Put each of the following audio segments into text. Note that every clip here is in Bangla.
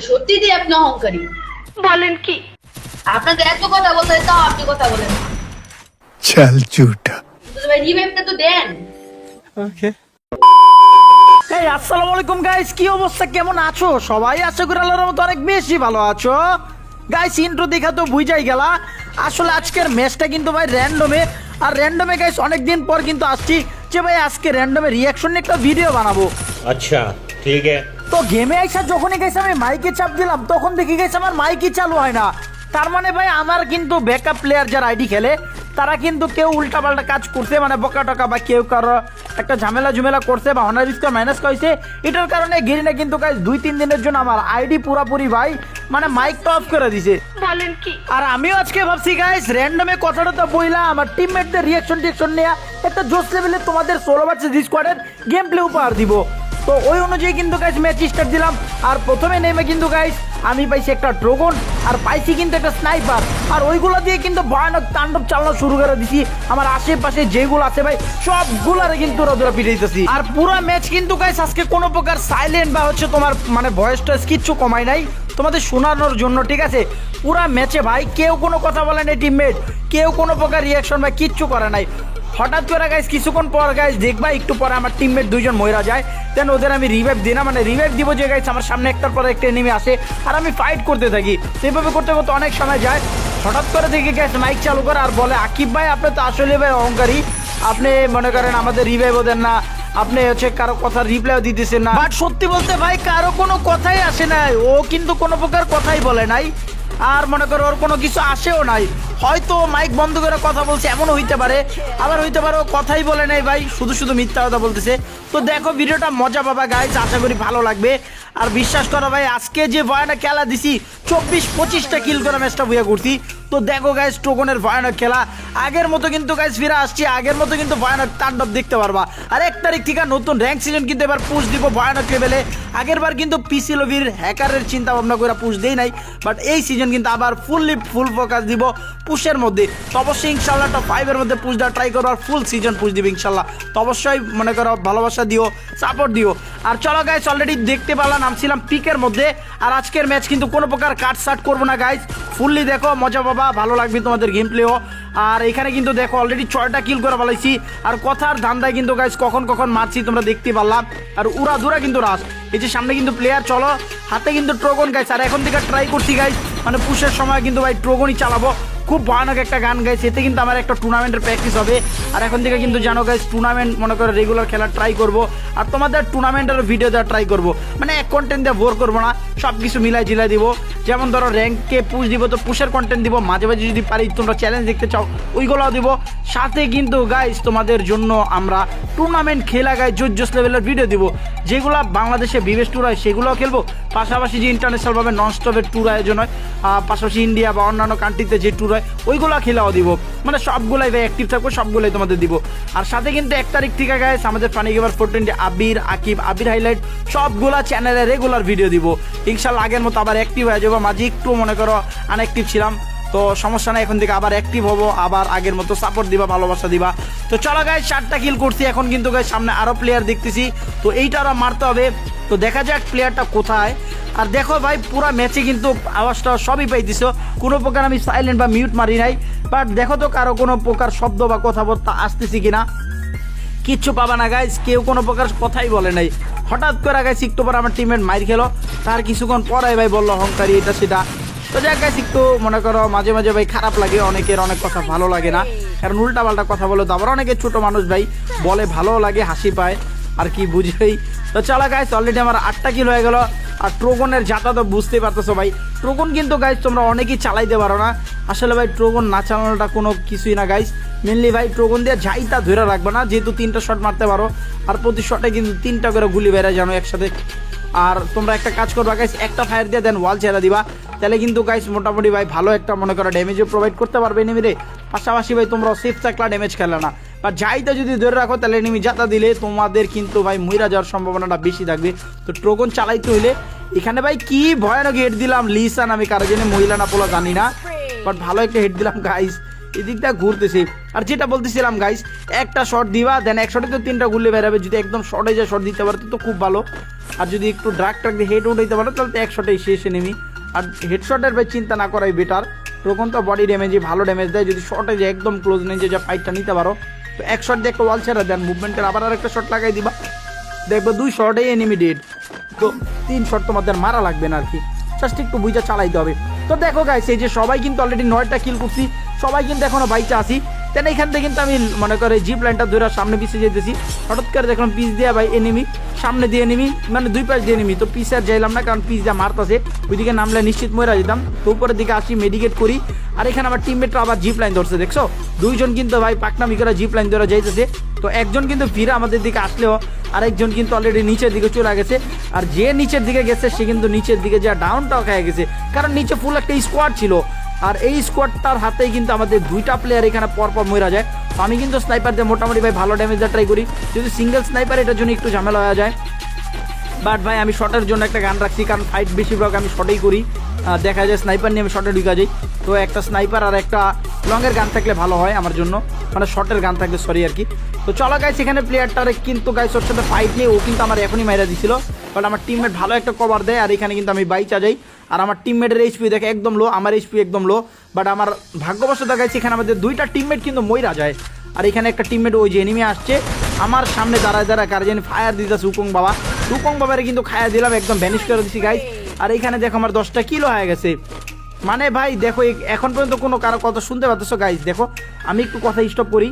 সত্যি দিয়ে আপনি অহংকারী। বলেন কি? আপনাকে এত কথা বলতে হয়, তাও আপনি কথা বলেন না। चल झूठा। তো ভাই রিভাইভটা তো দেন। এই আসসালামু আলাইকুম গাইস, কি অবস্থা, কেমন আছো সবাই? আশা করি আল্লাহর রহমতে অনেক বেশি ভালো আছো গাইস। ইন্ট্রো দেখা তো বুঝাই গেলা। আসলে আজকের ম্যাচটা কিন্তু ভাই র্যান্ডমে, আর র্যান্ডমে গাইস অনেকদিন পর কিন্তু আসছি যে ভাই আজকে র্যান্ডমে রিয়াকশন নিয়ে একটা ভিডিও বানাবো। अच्छा ठीक है। তো গেমে আইসা যখনই গেছে আমি মাইকে চাপ দিলাম, তখন দেখি গেছে আমার মাইকই চালু হয় না। তার মানে ভাই আমার কিন্তু ব্যাকআপ প্লেয়ার যারা আইডি খেলে তারা কিন্তু কেউ উল্টাপাল্টা কাজ করছে, মানে বকা টকা বা কেউ কারো একটা ঝামেলা করছে বা অনার স্কোর মাইনাস করছে। এটার কারণে গেরিনা কিন্তু গাইস 2-3 দিনের জন্য আমার আইডি পুরাপুরি ভাই মানে মাইকটা অফ করে দিছে। বলেন কি? আর আমিও আজকে ভাবছি গাইস র্যান্ডমে কথাটা তো বইলা আমার টিমমেটদের রিয়াকশন নেওয়া একটা জোস লেভেলে তোমাদের 16 ভার্সেস স্কোয়াডের গেম প্লে উপহার দিব। তো ওই অনুযায়ী কিন্তু গাইস ম্যাচ স্টার্ট দিলাম। আর প্রথমে নেমে কিন্তু গাইস আমি পাইছি একটা ড্রাগন, আর পাইছি কিন্তু একটা স্নাইপার, আর ওইগুলো দিয়ে কিন্তু ভয়ানক তাণ্ডব চালানো শুরু করে দিছি। আমার আশেপাশে যেগুলো আছে ভাই সবগুলারে কিন্তু রোদরা পিটাইতেছি। আর পুরো ম্যাচ কিন্তু গাইস আজকে কোনো প্রকার সাইলেন্ট বা হচ্ছে তোমার মানে ভয়েসটা কিচ্ছু কমাই নাই তোমাদের শোনানোর জন্য, ঠিক আছে? পুরা ম্যাচে ভাই কেউ কোনো কথা বলে নাই, টিমমেট কেউ কোনো প্রকার রিয়াকশন ভাই কিচ্ছু করে নাই। হঠাৎ করে গাইস কিছুক্ষণ পর গাইস দেখবা একটু পরে আমার টিমমেট দুইজন মইরা যায়, দেন ওদের আমি রিভাইভ দিই না, মানে রিভাইভ দিব যে গাইস আমার সামনে একটার পর একটা এনিমি আসে আর আমি ফাইট করতে থাকি। সেভাবে করতে করতে অনেক সময় যায়, হঠাৎ করে দেখি গাইস মাইক চালু করে আর বলে আকিব ভাই আপনি তো আসলে ভাই অহংকারী, আপনি মনে করেন আমাদের রিভাইভও দেন না, আপনি হচ্ছে কারো কথা রিপ্লাইও দিতেছেন না। বাট সত্যি বলতে ভাই কারো কোনো কথাই আসে নাই, ও কিন্তু কোনো প্রকার কথাই বলে নাই, আর মনে করো ওর কোনো কিছু আসেও নাই। হয়তো মাইক বন্ধ করে কথা বলছে এমনও হইতে পারে, আবার হইতে পারে ও কথাই বলে নাই ভাই, শুধু মিথ্যা কথা বলতেছে। তো দেখো ভিডিওটা মজা পাবা গাইস, আশা করি ভালো লাগবে। আর বিশ্বাস করো ভাই আজকে যে ভয়ানক খেলা দিছি 24-25টা কিল করে ম্যাচটা বুয়া করছি। তো দেখো গাইস টোকনের ভয়ানক খেলা আগের মতো কিন্তু গাইস ফিরে আসছি, আগের মতো কিন্তু ভয়ানক তাণ্ডব দেখতে পারবা। আর 1 তারিখ থেকে নতুন র্যাঙ্ক সিজন কিন্তু এবার পুশ দিব ভয়ানক লেভেলে। আগের বার কিন্তু পিসি লবির হ্যাকারের চিন্তা ভাবনা করে পুশ দেই নাই, বাট এই সিজন কিন্তু আবার ফুল ফোকাস দিব পুশের মধ্যে। তো অবশ্যই ইনশাল্লাহ টপ 5 এর মধ্যে পুশ দেওয়া ট্রাই করবো, আর ফুল সিজন পুশ দিব ইনশাল্লাহ। তো অবশ্যই মনে করো ভালোবাসা দিও, সাপোর্ট দিও। আর চলো গাইস অলরেডি দেখতে পেলাম নামছিলাম পিকের মধ্যে, আর আজকের ম্যাচ কিন্তু কোনো প্রকার কাট সাট করবো না গাইস, ফুললি দেখো মজা পাবা, ভালো লাগবে তোমাদের গেম প্লেও। আর এখানে কিন্তু দেখো অলরেডি 6টা কিল করে ফেলাইছি, আর কথার ধান্দায় কিন্তু গাইস কখন মারছি তোমরা দেখতে পারলাম। আর উড়া দুরা কিন্তু রাস, এই যে সামনে কিন্তু প্লেয়ার, চলো হাতে কিন্তু ট্রোগন গাইস। আর এখন থেকে ট্রাই করছি গাইস মানে পুশের সময় কিন্তু ভাই ট্রোগনই চালাবো, খুব ভয়ানক একটা গান গাইস, এতে কিন্তু আমার একটা টুর্নামেন্টের প্র্যাকটিস হবে। আর এখন থেকে কিন্তু জানো গাইস টুর্নামেন্ট মনে করে রেগুলার খেলা ট্রাই করব, আর তোমাদের টুর্নামেন্টের ভিডিও দেওয়া ট্রাই করব, মানে এক কন্টেন্ট দিয়ে বোর করবো না, সব কিছু মিলাই ঝিলাই দিব। যেমন ধরো র্যাঙ্কে পুশ দিব তো পুশের কন্টেন্ট দিব, মাঝে মাঝে যদি পারি তোমরা চ্যালেঞ্জ দেখতে চাও ওইগুলোও দিব। সাথে কিন্তু গাইস তোমাদের জন্য আমরা টুর্নামেন্ট খেলা গাইস জোস লেভেলের ভিডিও দিব, যেগুলো বাংলাদেশে বিবেশ ট্যুর হয় সেগুলোও খেলবো, পাশাপাশি যে ইন্টারন্যাশনালভাবে ননস্টপের ট্যুর আয়োজন হয়, পাশাপাশি ইন্ডিয়া বা অন্যান্য কান্ট্রিতে যে ট্যুর হয় ওইগুলো খেলাও দিব, মানে সবগুলাই ভাই অ্যাক্টিভ থাকবো, সবগুলাই তোমাদের দিব। আর সাথে কিন্তু 1 তারিখ থেকে গাইস আমাদের ফানি গেমার 420 আবির আকিব আবির হাইলাইট সবগুলা চ্যানেলে রেগুলার ভিডিও দিব ইনশাল্লাহ। আগের মতো আবার অ্যাক্টিভ হয়ে যাবো, মাঝে একটু মনে করো আনঅ্যাক্টিভ ছিলাম, তো সমস্যা নাই, এখন থেকে আবার অ্যাক্টিভ হবো, আবার আগের মতো সাপোর্ট দিবা, ভালোবাসা দিবা। তো চলো গাইস 4টা কিল করছি, এখন কিন্তু গাইস সামনে আরো প্লেয়ার দেখতেছি, তো এইটা আরো মারতে হবে। তো দেখা যাক প্লেয়ারটা কোথায়। আর দেখো ভাই পুরো ম্যাচে কিন্তু আওয়াজটা সবই পাইতেছ, কোনো প্রকার আমি সাইলেন্ট বা মিউট মারি নাই, বাট দেখো তো কারো কোনো প্রকার শব্দ বা কথাবার্তা আসতেছি কিনা, কিচ্ছু পাবা না গাইস, কেউ কোনো প্রকার কথাই বলে নাই। হঠাৎ করে গাইস একটু পর আমার টিমমেট মাইর খেলো, তার কিছুক্ষণ পরে ভাই বললো অহংকারী এটা সেটা। তো যাক গাইস একটু মনে করো মাঝে মাঝে ভাই খারাপ লাগে, অনেকের অনেক কথা ভালো লাগে না, কারণ উল্টা পাল্টা কথা বলে তো আবার অনেকে ছোট মানুষ ভাই বলে ভালো লাগে, হাসি পায় আর কি বুঝেই। তো চলো গাইস অলরেডি আমার 8টা কিল হয়ে গেল। আর ট্রোগনের যাতা তো বুঝতেই পারতেছো ভাই, ট্রোগন কিন্তু গাইস তোমরা অনেকেই চালাইতে পারো না, আসলে ভাই ট্রোগন না চালানোটা কোনো কিছুই না গাইস। মেনলি ভাই ট্রোগন দিয়ে ঝাইটা ধরে রাখবে না, যেহেতু 3টা শট মারতে পারো, আর প্রতি শটে কিন্তু 3টা করে গুলি বেড়ে জানো একসাথে। আর তোমরা একটা কাজ করবা গাইস, একটা ফায়ার দিয়ে দেন ওয়াল ছেড়ে দিবা, তাহলে কিন্তু গাইস মোটামুটি ভাই ভালো একটা মনে করো ড্যামেজও প্রোভাইড করতে পারবে এনিমিরে। পাশাপাশি ভাই তোমরা সেফ থাকলা, ড্যামেজ খেলে না, বা যাইটা যদি ধরে রাখো তাহলে এনিমি যাতা দিলে তোমাদের কিন্তু ভাই মইরা যাওয়ার সম্ভাবনাটা বেশি থাকবে। তো ট্রোগন চালাইতে হইলে এখানে ভাই কি ভয়ানক হেড দিলাম, লিসান আমি কারো জন্য মহিলা না পোলা জানি না, বাট ভালো একটা হেড দিলাম গাইস, এদিকটা ঘুরতেছে। আর যেটা বলতেছিলাম গাইস, একটা শট দিবা দেন এক শটে তো 3টা গুলি বেরাবে। যদি একদম শর্টে যা শট দিতে পারো তো খুব ভালো। আর যদি একটু ড্রাগ ট্রাক দিয়ে হেড উঠাইতে পারো তাহলে তো এক শটেই শেষ এনিমি। আর হেডশটের ভাই চিন্তা না করাই বেটার। তখন তো বডি ড্যামেজে ভালো ড্যামেজ দেয়। যদি শর্টে যে একদম ক্লোজ রেঞ্জে যা ফাইটটা নিতে পারো তো এক শট দিয়ে একটা ওয়াল ছেড়ে দেন, মুভমেন্টের আবার আরেকটা শট লাগাই দিবা, দেখবো 2 শটেই এনিমি ডেড। তো 3 শট তোমাদের মারা লাগবে না আর কি, জাস্ট একটু বুঝা চালাইতে হবে। তো দেখো গাইস, এই যে সবাই কিন্তু অলরেডি 9টা কিল করছি, সবাই কিন্তু এখনো বাইচা আসি। তেন এখান থেকে কিন্তু আমি মনে করে জিপ লাইনটা ধরে সামনে পিছিয়ে যেতেছি। হঠাৎ করে দেখলাম পিস দিয়ে ভাই এনিমি, সামনে দিয়ে এনিমি, মানে 2 পাশ দিয়ে এনিমি। তো পিস আর যাইলাম না, কারণ পিস দিয়ে মারতাছে, ওইদিকে নামলে নিশ্চিত মরে যেতাম। তো উপরের দিকে আসি, মেডিকেট করি। আর এখানে আমার টিমমেটরা আবার জিপ লাইন ধরছে, দেখছো 2 জন কিন্তু ভাই পাকনামি করে জিপ লাইন ধরে যাইতেছে। তো একজন কিন্তু ফিরে আমাদের দিকে আসলেও আরেকজন কিন্তু অলরেডি নিচের দিকে চলে গেছে। আর যে নিচের দিকে গেছে সে কিন্তু নিচের দিকে যা ডাউনটাও খেয়ে গেছে, কারণ নিচে ফুল একটা স্কোয়াড ছিল। আর এই স্কোয়াডটার হাতেই কিন্তু আমাদের 2টা প্লেয়ার এখানে পরপর মরা যায়। তো আমি কিন্তু স্নাইপার দিয়ে মোটামুটি ভাই ভালো ড্যামেজ দেওয়া ট্রাই করি। যদি সিঙ্গেল স্নাইপার এটার জন্য একটু ঝামেলা হয়ে যায়। বাট ভাই আমি শটের জন্য একটা গান রাখছি, কারণ ফাইট বেশিরভাগ আমি শটেই করি। দেখা যায় স্নাইপার নিয়ে আমি শটে ঢুকা যাই। তো একটা স্নাইপার আর একটা লংয়ের গান থাকলে ভালো হয় আমার জন্য, মানে শর্টের গান থাকলে সরি আর কি। তো চলো গাইস, এখানে প্লেয়ারটারে কিন্তু গাইস ওর সাথে ফাইট নিয়ে ও কিন্তু আমার এখনই মাইরা দিছিল। বাট আমার টিমমেট ভালো একটা কভার দেয়। আর এখানে কিন্তু আমি বাইচা যাই। আর আমার টিমমেটের এইচপি দেখে একদম লো, আমার এইচপি একদম লো। বাট আমার ভাগ্যবশত গাইছে এখানে আমাদের 2টা টিমমেট কিন্তু মইরা যায়। আর এখানে একটা টিমমেট ওই যে এনিমি আসছে আমার সামনে দাঁড়ায় কার যেন ফায়ার দিতেছে উকং বাবারে কিন্তু খায়া দিলাম, একদম ভ্যানিশ করে দিচ্ছি গাইস। আর এইখানে দেখো আমার 10টা কিলো হয়ে গেছে। মানে ভাই দেখো এখন পর্যন্ত কোনো কারো কথা শুনতে পাচ্ছ গাইস। দেখো আমি একটু কথা স্টপ করি,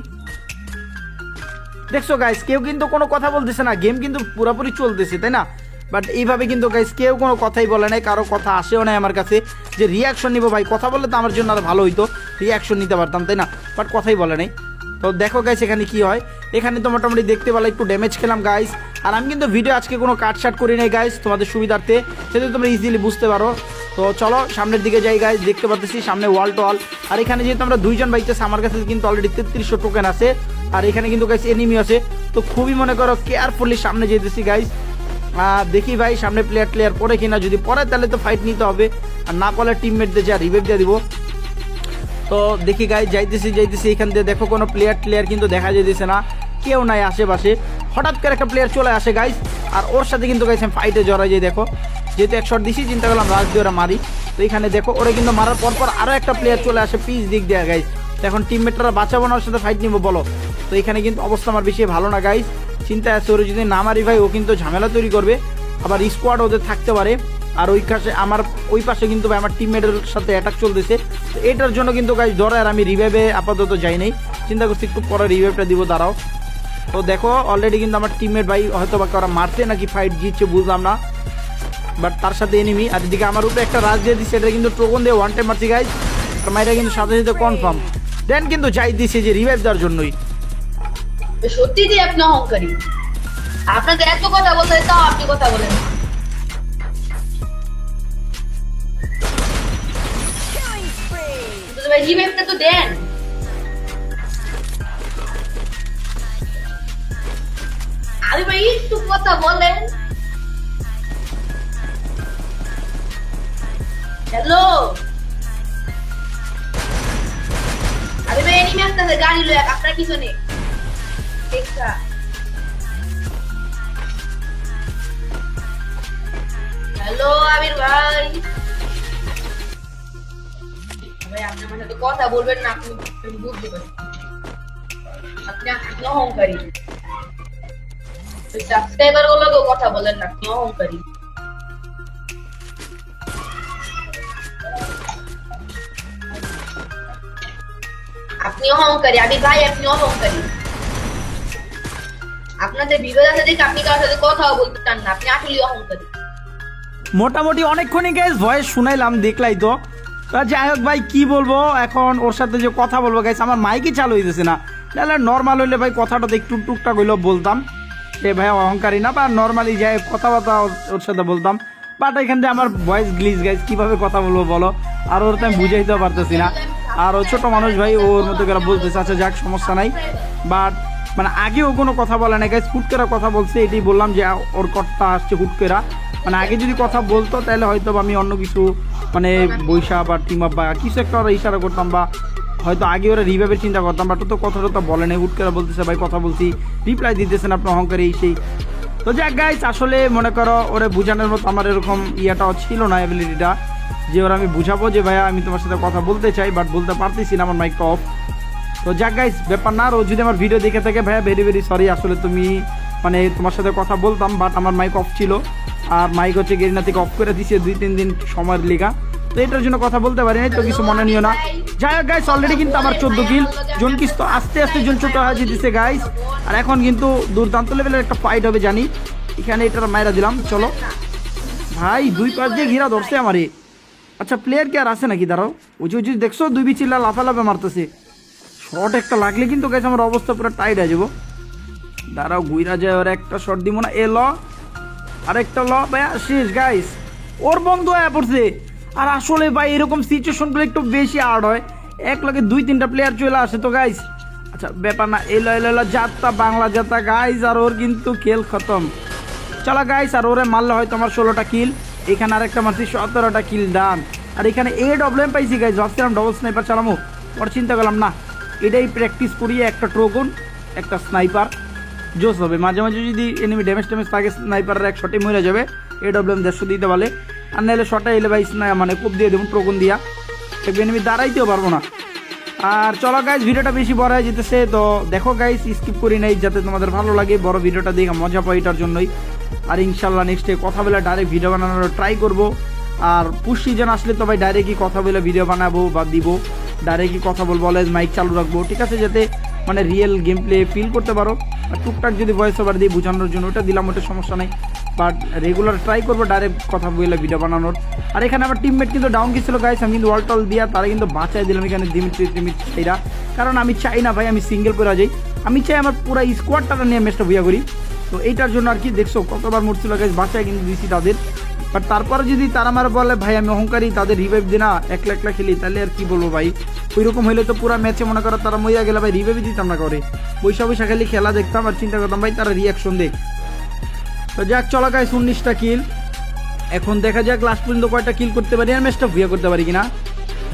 দেখছো গাইস কেউ কিন্তু কোনো কথা বলতেছে না, গেম কিন্তু পুরোপুরি চলতেছে, তাই না? বাট এইভাবে কিন্তু গাইস কেউ কোনো কথাই বলে নাই, কারো কথা আসেও নাই আমার কাছে যে রিয়াকশন নিবো। ভাই কথা বললে তো আমার জন্য আরো ভালো হইতো, রিয়াকশন নিতে পারতাম, তাই না? বাট কথাই বলে নাই। তো দেখো গাইস এখানে কি হয়। এখানে তো মোটামুটি দেখতে পেলে একটু ড্যামেজ খেলাম গাইস। আর আমি কিন্তু ভিডিও আজকে কোনো কাটশাট করি নাই গাইস, তোমাদের সুবিধার্থে, সেটা তোমরা ইজিলি বুঝতে পারো। তো চলো সামনের দিকে যাই গাইস, দেখতে পাচ্ছি সামনে ওয়াল টল। আর এখানে যেহেতু আমরা 2 জন বাইতেছি, আমার কাছে কিন্তু অলরেডি 3300 টোকেন আছে। আর এখানে কিন্তু গাইস এনিমি আছে। তো খুবই মনে করো কেয়ারফুলি সামনে যেতেছি গাইস। দেখি ভাই সামনে প্লেয়ার পড়ে কিনা, যদি পড়ে তাহলে তো ফাইট নিতে হবে, আর না পড়লে টিমমেটদের যা রিভাইভ দিয়ে দিব। তো দেখি গাইস যাইতেছি এখান দিয়ে দেখো কোনো প্লেয়ার কিন্তু দেখা যাইতেছে না, কেউ নাই আশেপাশে। হঠাৎ করে একটা প্লেয়ার চলে আসে গাইস, আর ওর সাথে কিন্তু গাইস আমি ফাইটে জড়াই যাই। দেখো যেহেতু এক শট দিছি, চিন্তা করলাম রাজ দিয়ে ওরা মারি। তো এখানে দেখো ওরা কিন্তু মারার পর আরও একটা প্লেয়ার চলে আসে পিচ দিক দিয়ে গাইস। তো এখন টিমমেটরা বাঁচাবো না, ওর সাথে ফাইট নিবো বলো? তো এখানে কিন্তু অবস্থা আমার বেশি ভালো না গাইস, চিন্তা আছে ওরা যদি না মারি ভাই ও কিন্তু ঝামেলা তৈরি করবে, আবার স্কোয়াড ওদের থাকতে পারে। আর ওই পাশে কিন্তু ভাই আমার টিমমেটের সাথে অ্যাটাক চলতেছে। তো এটার জন্য কিন্তু গাইস ধরে আর আমি রিভাইভে আপাতত যাই নাই, চিন্তা করছি একটু পরে রিভাইভটা দিব, দাঁড়াও। তো দেখো অলরেডি কিন্তু আমার টিমমেট ভাই হয়তো বা ওরা মারছে নাকি ফাইট জিতছে বুঝলাম না, বাট তার সাথে এনিমি। আর এদিকে আমার উপরে একটা রাজ দিয়ে দিচ্ছে, এটা কিন্তু টোকন দিয়ে 1 টাইম মারছি গাইস। আর মাইরা কিন্তু সাথে সাথে কনফার্ম, দেন কিন্তু যাই দিছে যে রিভাইভ দেওয়ার জন্যই। সত্যি যে আপনি অহংকারী, আপনাদের এত কথা বলতে হয়, তাও আপনি কথা বলেন না। কিন্তু ভাই রিভাইভটা তো দেন। আরে ভাই একটু কথা বলেন। হ্যালো, আরে ভাই এনিমি আসতেছে গাড়ি লয়ে আপনার পিছনে। দেখা হ্যালো আমির ভাই, ভাই আপনি আমার সাথে কথা বলবেন না, আপনি বুঝতে পারছেন আপনি অহংকারী। সাবস্ক্রাইবার গুলোকেও কথা বলেন না, আপনি অহংকারী। আপনি অহংকারী আবির ভাই, আপনি অহংকারী। আপনাদের বিরোধ আছে দেখে আপনি কারোর সাথে কথাও বলতে চান না, আপনি আসলে অহংকারী। মোটামুটি অনেকক্ষণই গাইস ভয়েস শুনাইলাম, দেখলাই তো। যাই হোক ভাই কি বলবো এখন, ওর সাথে যে কথা বলবো গাইস আমার মাইকই চালু হইতেছে না, তাহলে নর্মাল হইলে ভাই কথাটা তো একটু টুকটাক হইলেও বলতাম সে ভাই অহংকারী না, বা নর্মালি যাই কথাবার্তা ওর সাথে বলতাম। বাট এখান থেকে আমার ভয়েস গ্লিচ গাইস, কিভাবে কথা বলবো বলো? আর ওর তো আমি বুঝাইতেও পারতেছি না। আর ও ছোট মানুষ ভাই, ওর মতো করে বলতেছে, আচ্ছা যাক সমস্যা নাই। বাট মানে আগেও কোনো কথা বলে না গাইস, হুট করে কথা বলছে, এটাই বললাম যে ওর কথা আসছে হুট করে। মানে আগে যদি কথা বলতো তাহলে হয়তো আমি অন্য কিছু মানে বৈশা বা টিম আপ বা কিছু একটা ওরা ইশারা করতাম বা হয়তো আগে ওরা রিভাইভের চিন্তা করতাম, বাট তো কথা টথা বলে নেই, হুট করে বলতেছে ভাই কথা বলছি, রিপ্লাই দিতেছেন আপনি অহংকারী এই সেই। তো যাক গাইস, আসলে মনে করো ওরা বোঝানোর মতো আমার এরকম ইয়েটাও ছিল না, অ্যাবিলিটিটা যে ওরা আমি বুঝাবো যে ভাইয়া আমি তোমার সাথে কথা বলতে চাই, বাট বলতে পারতেছি না, আমার মাইকটা অফ। তো যাক গাইস, ব্যাপার না, আর ও যদি আমার ভিডিও দেখে থাকে ভাইয়া ভেরি ভেরি সরি, আসলে তুমি মানে তোমার সাথে কথা বলতাম বাট আমার মাইক অফ ছিল, আর মাইক হচ্ছে গেরিনা থেকে অফ করে দিছে 2-3 দিন সময়ের লিগা, তো এটার জন্য কথা বলতে পারি নাই, তো কিছু মনে নিও না। যাই হোক গাইস, অলরেডি কিন্তু আমার 14 কিল, জন কিস তো আস্তে আস্তে জন ছোট হয়ে যেতেছে গাইস, আর এখন কিন্তু দুর্দান্ত লেভেলের একটা ফাইট হবে জানি। এখানে এটা মাইরা দিলাম, চলো ভাই 2 পাশ দিয়ে ঘিরা ধরছে আমারে। আচ্ছা প্লেয়ার কি আর আছে নাকি? দাঁড়াও, ওই যে দেখছো 2 বিচিল্লা লাফালাফে মারতেছে, শর্ট একটা লাগলে কিন্তু গাইস আমার অবস্থা পুরো টাইট হয়ে যাবো। দাঁড়াও গুইরা যায়, ওর একটা শর্ট দিব না, এ ল আরেকটা ল ভাইয়া, শেষ গাইস, ওর বন্ধ হয়ে পড়ছে। আর আসলে ভাই এরকম সিচুয়েশনগুলো একটু বেশি হার্ড হয়, এক লগে 2-3টা প্লেয়ার চলে আসে তো গাইস। আচ্ছা ব্যাপার না, এলো যাত্রা বাংলা যাত্রা গাইস, আর ওর কিন্তু খেল খতম। চলো গাইস, আর ওরে মারলে হয়তো আমার 16টা কিল, এখানে আরেকটা মারছি 17টা কিল ডান, আর এখানে AWM পাইছি গাইস, ভাবছিলাম ডবল স্নাইপার চালামো, পর চিন্তা করলাম না, এটাই প্র্যাকটিস করিয়ে একটা ট্রোগন একটা স্নাইপার জোস হবে, মাঝে মাঝে যদি এনিমি ড্যামেজ থাকে স্নাইপারের এক শটে মরে যাবে, AWM 150 দিতে পারে, আর নাহলে শটে এলে ভাই মানে কোপ দিয়ে দেবো ট্রোগন দিয়া, এনিমি দাঁড়াইতেও পারবো না। আর চলো গাইস, ভিডিওটা বেশি বড় হয়ে যেতেছে, তো দেখো গাইস স্কিপ করি নাই যাতে তোমাদের ভালো লাগে, বড় ভিডিওটা দেখে মজা পাই এটার জন্যই। আর ইনশাল্লাহ নেক্সটে কথা বলে ডাইরেক্ট ভিডিও বানানোর ট্রাই করব, আর পুশ সিজন আসলে তো ভাই ডাইরেক্টই কথা বলে ভিডিও বানাবো বা দিব, ডাইরেক্টই কথা বলবো, অলওয়েজ মাইক চালু রাখবো, ঠিক আছে, যাতে মানে রিয়েল গেম প্লে ফিল করতে পারো। আর টুকটাক যদি ভয়েস ওভার দিয়ে বোঝানোর জন্য ওটা দিলাম, ওটা সমস্যা নেই, বাট রেগুলার ট্রাই করবো ডাইরেক্ট কথা বলে ভিডিও বানানোর। আর এখানে আমার টিমমেট কিন্তু ডাউন গেছিলো গাইস, আমি কিন্তু ওয়াল টল দিয়া তারা কিন্তু বাঁচাই দিলাম এখানে দিমিত্রিরা, কারণ আমি চাই না ভাই আমি সিঙ্গেল পরে যাই, আমি চাই আমার পুরো স্কোয়াডটা নিয়ে ম্যাচটা ভুয়া করি। তো এইটার জন্য আর কি দেখছো কতবার মরছিল গাইস, বাঁচায় কিন্তু দিছি তাদের, বাট তারপরে যদি তারা আমার বলে ভাই আমি অহংকারী তাদের রিভাইভ দিই না, একলা একলা খেলি, তাহলে আর কি বলবো ভাই। ওই রকম হইলে তো পুরো ম্যাচে মনে করো তারা মইয়া গেলে ভাই রিভাইভ দিতাম না করে, বৈশা বৈশা খালি খেলা দেখতাম আর চিন্তা করতাম ভাই তারা রিয়াকশন দেখ। তো যাক চলো গাইস, 19টা কিল, এখন দেখা যাক লাস্ট পর্যন্ত কয়টা কিল করতে পারি, আর ম্যাচটা ভুয়া করতে পারি কিনা।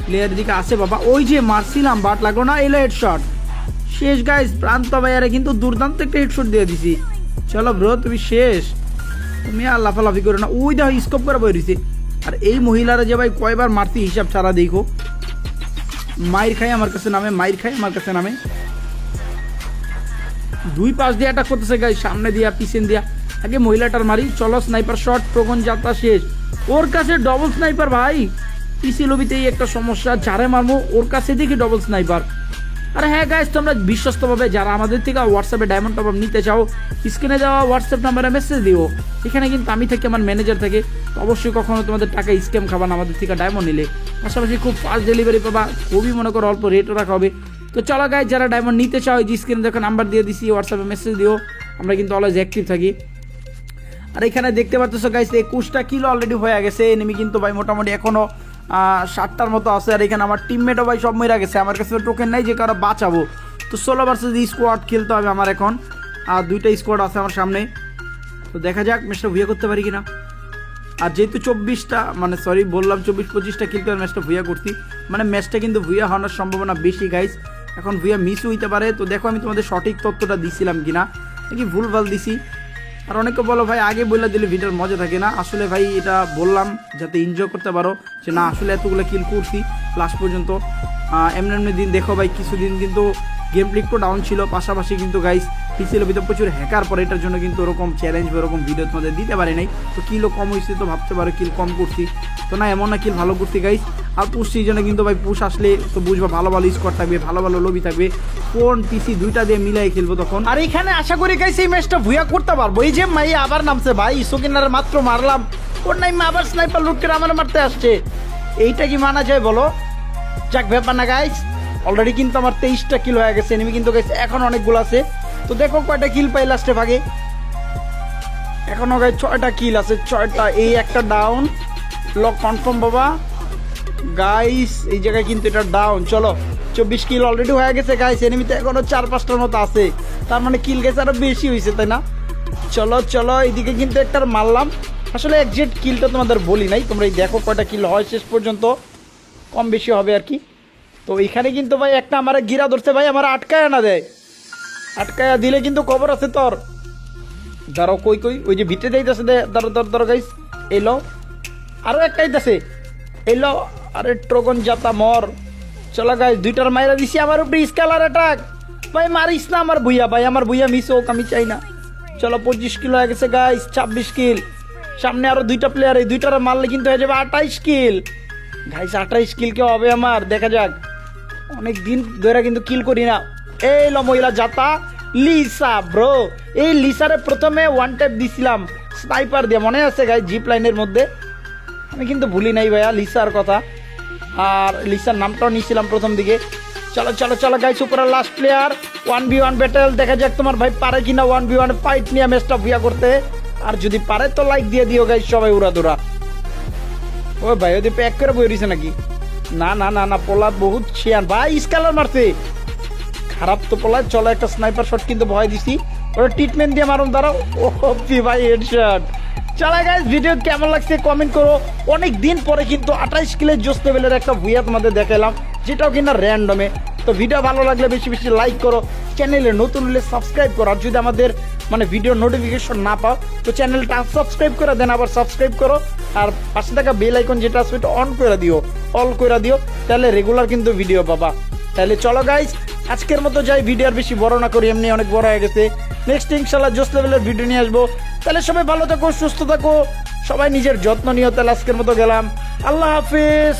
প্লেয়ার দিকে আসে বাবা, ওই যে মারছিলাম বাট লাগলো না, এলো হেডশট, শেষ গাইস, প্রান্ত ভাইয়ারে কিন্তু দুর্দান্ত একটা হেডশট দিয়ে দিছি। চলো ব্রো তুমি শেষ, তুমি আর লাফালাফি করো না, ওই দেখো স্কোপ করে বই রয়েছে। আর এই মহিলারা যে ভাই কয়বার মারতি হিসাব ছাড়া, দেখো মাইর খাই আমার কাছে নামে, মাইর খাই আমার কাছে নামে, 2 পাশ দিয়ে অ্যাটাক করতেছে গাইস, সামনে দিয়া পিছন দিয়া, আগে মহিলাটার মারি। চলো স্নাইপার শট, প্রগন যাত্রা শেষ, ওর কাছে ডবল স্নাইপার ভাই, পিসি লবিতেই একটা সমস্যা, যারে মারবো ওর কাছে দেখি ডবল স্নাইপার। আর হ্যাঁ গাইস, তোমরা বিশ্বস্তভাবে যারা আমাদের থেকে হোয়াটসঅ্যাপে ডায়মন্ড টপ আপ নিতে চাও, স্ক্রিনে দেওয়া হোয়াটসঅ্যাপ নাম্বারে মেসেজ দিও, এখানে কিন্তু আমি থাকি, আমার ম্যানেজার থাকে, তো অবশ্যই কখনো তোমাদের টাকা স্ক্যাম খাবা না আমাদের থেকে ডায়মন্ড নিলে, পাশাপাশি খুব ফাস্ট ডেলিভারি পাবা, খুবই মনে করো অল্প রেটও রাখা হবে। তো চলো গাইস, যারা ডায়মন্ড নিতে চাও যে স্ক্রিনে দেখো নাম্বার দিয়ে দিছি, হোয়াটসঅ্যাপে মেসেজ দিও, আমরা কিন্তু অলওয়েজ অ্যাক্টিভ থাকি। আর এখানে দেখতে পাচ্ছ গাইস 21টা কিলো অলরেডি হয়ে গেছে, এনিমি কিন্তু ভাই মোটামুটি এখনো 60টার মতো আছে, আর এখানে আমার টিমমেটও ভাই সব মরে গেছে, আমার কাছে টোকেন নাই যে কারো বাঁচাবো, তো 16 ভার্সেস স্কোয়াড খেলতে হবে আমার এখন, আর 2টা স্কোয়াড আছে আমার সামনে, তো দেখা যাক ম্যাচটা ভুয়া করতে পারি কিনা। আর যেহেতু 24টা মানে সরি বললাম 24-25টা খেলতে ম্যাচটা ভুয়া করছি, মানে ম্যাচটা কিন্তু ভুয়া হওয়ার সম্ভাবনা বেশি গাইস, এখন ভুয়া মিস হইতে পারে। তো দেখো আমি তোমাদের সঠিক তথ্যটা দিছিলাম কিনা, নাকি ভুলভাল দিছি। আর অনেকে বলো ভাই আগে বলে দিলে ভিডিওর মজা থাকে না, আসলে ভাই এটা বললাম যাতে এনজয় করতে পারো, যে না আসলে এতগুলো কিল করছি লাস্ট পর্যন্ত। এমনি এমনি দিন দেখো ভাই, কিছুদিন কিন্তু গেম প্লে একটু ডাউন ছিল, পাশাপাশি কিন্তু গাইস পিছিয়ে ভিতরে প্রচুর হ্যাকার পরে, এটার জন্য কিন্তু ওরকম চ্যালেঞ্জ বা ওরকম ভিডিও তোমাদের দিতে পারি নাই। তো কিলও কম হয়েছে, তো ভাবতে পারো কিল কম করছি, তো না এমন না কিল ভালো করছি গাইস। আর পুশ সিজনে কিন্তু ভাই পুশ আসলে তো বুঝবা ভালো ভালো স্কোয়াড থাকবে, ভালো ভালো লবি থাকবে, ফোন পিসি 2টা দিয়ে মিলাই খেলবো তখন। আর এখানে আশা করি গাইস এই ম্যাচটা ভুয়া করতে পারবো। এই যে মাই আবার নামছে ভাই, সকিনার মাত্র মারলাম, ওর নাইমে আবার স্নাইপার লুট করে আমার মারতে আসছে, এইটা কি মানা যায় বলো? যাক ব্যাপার না গাইস, অলরেডি কিন্তু আমার 23টা কিল হয়ে গেছে, এনিমি কিন্তু গাইস এখন অনেকগুলো আছে, তো দেখো কয়টা কিল পাই লাস্টে ভাগে। এখনো গাইস 6টা কিল আছে, 6টা, এই একটা ডাউন, লক কনফার্ম বাবা গাইস, এই জায়গায় কিন্তু এটা ডাউন। চলো 24 কিল অলরেডি হয়ে গেছে গাইস, এনিমিতে এখনো 4-5টার মতো আছে, তার মানে কিল গেছে আরো বেশি হয়েছে তাই না? চলো চলো, এইদিকে কিন্তু একটা মারলাম, আসলে একজেক্ট কিলটা তোমাদের বলি নাই, তোমরা এই দেখো কয়টা কিল হয় শেষ পর্যন্ত, কম বেশি হবে আর কি। তো এখানে কিন্তু ভাই একটা আমার গিরা ধরছে ভাই, আমার আটকায় না দেয়, আটকায়া দিলে কিন্তু খবর আছে তোর। ধরো কই কই ওই যে ভিতরে যাইতেছে, ধরো ধরো ধরো গাইস, এলো আরো একটা আইতাছে, এলো আরে ট্রগন জাতা মর। চলো গাইস, দুইটার মাইরা দিছি, আমার উপরে স্কেলার অ্যাটাক। ভাই মারিস না আমার ভুইয়া, ভাই আমার ভুইয়া মিস হোক, আমি চাই না। চলো 25 কিল হয়ে গেছে গাইস, 26 কিল। সামনে আরো দুইটা প্লেয়ার, এই দুইটার মারলে কিন্তু হয়ে যাবে 28 কিল গাইস। 28 কিল কে হবে আমার, দেখা যাক। অনেক দিন ধরে কিন্তু কিল করি না। এই লো মহিলা জাতা লিসা ব্রো, এই লিসারে প্রথমে ওয়ান ট্যাপ দিছিলাম স্নাইপার দিয়ে, মনে আছে গাইস জিপ লাইনের মধ্যে। আমি কিন্তু ভুলি নাই ভাইয়া লিসার কথা, আর লিসার নামটাও নিয়েছিলাম প্রথম দিকে। চলো চলো চলো গাইস, উপরে লাস্ট প্লেয়ার, 1v1 ব্যাটেল। দেখা যাক তোমার ভাই পারে কিনা 1v1 ফাইট নিয়ে ম্যাচটা ভিয়া করতে। আর যদি পারে তো লাইক দিয়ে দিও গাইস সবাই উড়া দুরা। ও ভাই ওদের প্যাক করে বই রয়েছে নাকি? না না না না, পোলা বহুত ছিয়ান ভাই, স্কেলার মারছে খারাপ তো পোলা। চলো একটা স্নাইপার শট কিন্তু ভয় দিছি, ওরা ট্রিটমেন্ট দিয়ে মারুন দাঁড়াও। ও ভাই হেডশট। চলো গাইস, ভিডিও কেমন লাগছে কমেন্ট করো। অনেক দিন পরে কিন্তু 28 কিলের জোস লেভেলের একটা ভুইয়া তোমাদের দেখালাম, যেটাও কিনা র্যান্ডমে। তো ভিডিও ভালো লাগলে বেশি বেশি লাইক করো, চ্যানেলে নতুন হলে সাবস্ক্রাইব করো। আর যদি আমাদের মানে ভিডিও নোটিফিকেশন না পাও তো চ্যানেলটা সাবস্ক্রাইব করে দেন, আবার সাবস্ক্রাইব করো। আর পাশে থাকা বেল আইকন যেটা আছে ওটা অন করে দিও, অল করে দিও, তাহলে রেগুলার কিন্তু ভিডিও পাবা। তাহলে চলো গাইস, আজকের মতো যাই, ভিডিও আর বেশি বড় না করি, এমনি অনেক বড় হয়ে গেছে। নেক্সট ইনশাল্লাহ জোস লেভেলের ভিডিও নিয়ে আসবো। তাহলে সবাই ভালো থাকো, সুস্থ থাকো, সবাই নিজের যত্ন নিও। তাহলে আজকের মতো গেলাম, আল্লাহ হাফিজ।